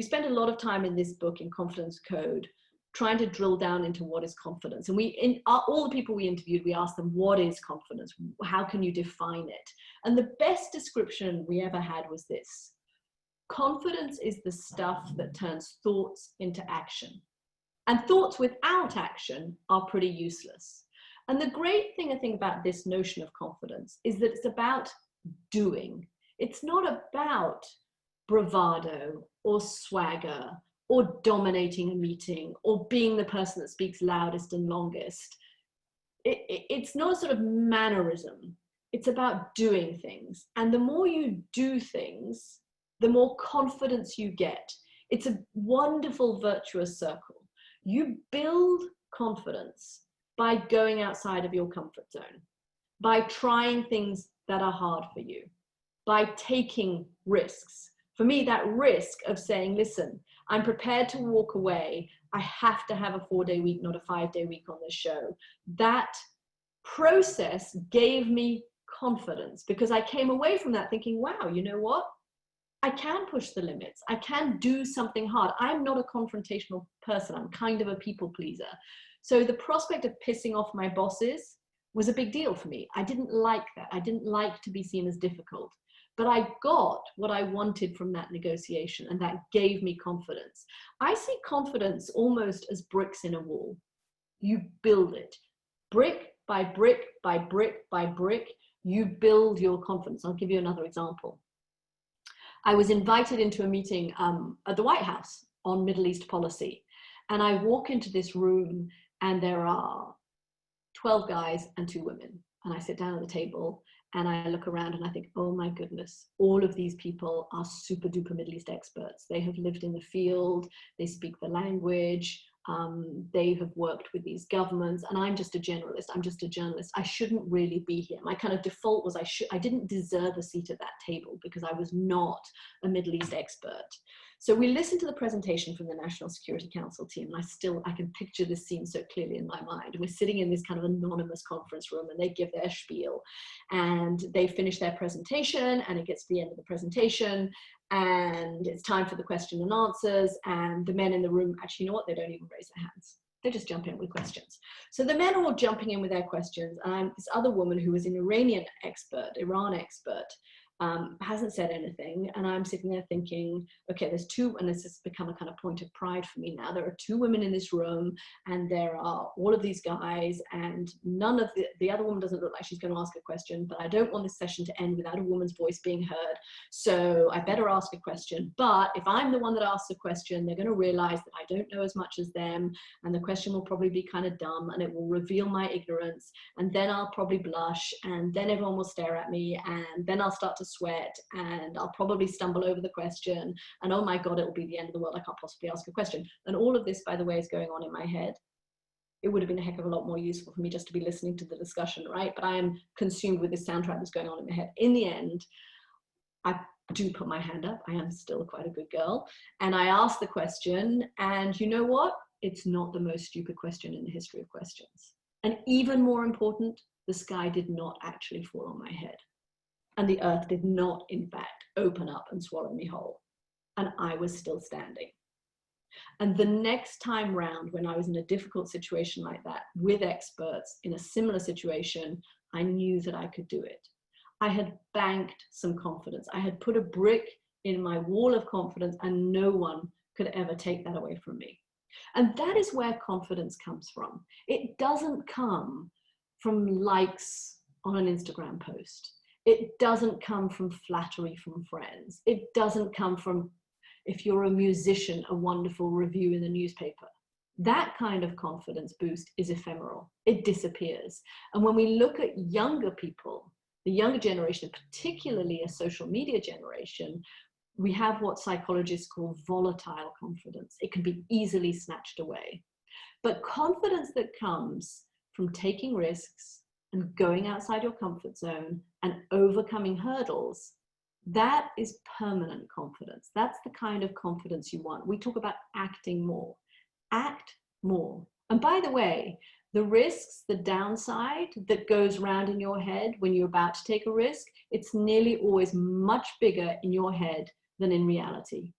spend a lot of time in this book, in Confidence Code, trying to drill down into what is confidence. And all the people we interviewed, we asked them, what is confidence? How can you define it? And the best description we ever had was this: confidence is the stuff that turns thoughts into action. And thoughts without action are pretty useless. And the great thing, I think, about this notion of confidence is that it's about doing. It's not about bravado or swagger or dominating a meeting or being the person that speaks loudest and longest. It's not a sort of mannerism. It's about doing things. And the more you do things, the more confidence you get. It's a wonderful virtuous circle. You build confidence by going outside of your comfort zone, by trying things that are hard for you, by taking risks. For me, that risk of saying, listen, I'm prepared to walk away. I have to have a 4-day week, not a 5-day week on this show. That process gave me confidence, because I came away from that thinking, wow, you know what? I can push the limits. I can do something hard. I'm not a confrontational person. I'm kind of a people pleaser. So the prospect of pissing off my bosses was a big deal for me. I didn't like that. I didn't like to be seen as difficult. But I got what I wanted from that negotiation, and that gave me confidence. I see confidence almost as bricks in a wall. You build it. Brick by brick by brick by brick, you build your confidence. I'll give you another example. I was invited into a meeting at the White House on Middle East policy. And I walk into this room and there are 12 guys and 2 women. And I sit down at the table and I look around and I think, oh my goodness, all of these people are super duper Middle East experts. They have lived in the field, they speak the language, they have worked with these governments, and I'm just a generalist. I'm just a journalist. I shouldn't really be here. My kind of default was I didn't deserve a seat at that table because I was not a Middle East expert. So we listened to the presentation from the National Security Council team, and I can picture this scene so clearly in my mind. We're sitting in this kind of anonymous conference room, and they give their spiel, and they finish their presentation, and it gets to the end of the presentation, and it's time for the question and answers, and the men in the room, actually, you know what, they don't even raise their hands. They just jump in with questions. So the men are all jumping in with their questions, and this other woman who was an Iran expert, hasn't said anything, and I'm sitting there thinking, okay, there's 2, and this has become a kind of point of pride for me now. There are 2 women in this room, and there are all of these guys, and none of the other woman doesn't look like she's going to ask a question, but I don't want this session to end without a woman's voice being heard, so I better ask a question. But if I'm the one that asks a question, they're going to realize that I don't know as much as them, and the question will probably be kind of dumb, and it will reveal my ignorance, and then I'll probably blush, and then everyone will stare at me, and then I'll start to sweat, and I'll probably stumble over the question, and oh my God, it will be the end of the world. I can't possibly ask a question. And all of this, by the way, is going on in my head. It would have been a heck of a lot more useful for me just to be listening to the discussion, right? But I am consumed with this soundtrack that's going on in my head. In the end, I do put my hand up. I am still quite a good girl. And I ask the question, and you know what? It's not the most stupid question in the history of questions. And even more important, the sky did not actually fall on my head. And the earth did not, in fact, open up and swallow me whole. And I was still standing. And the next time round, when I was in a difficult situation like that, with experts in a similar situation, I knew that I could do it. I had banked some confidence. I had put a brick in my wall of confidence, and no one could ever take that away from me. And that is where confidence comes from. It doesn't come from likes on an Instagram post. It doesn't come from flattery from friends. It doesn't come from, if you're a musician, a wonderful review in the newspaper. That kind of confidence boost is ephemeral. It disappears. And when we look at younger people, the younger generation, particularly a social media generation, we have what psychologists call volatile confidence. It can be easily snatched away. But confidence that comes from taking risks and going outside your comfort zone and overcoming hurdles, that is permanent confidence. That's the kind of confidence you want. We talk about acting more. Act more. And by the way, the risks, the downside that goes around in your head when you're about to take a risk, it's nearly always much bigger in your head than in reality.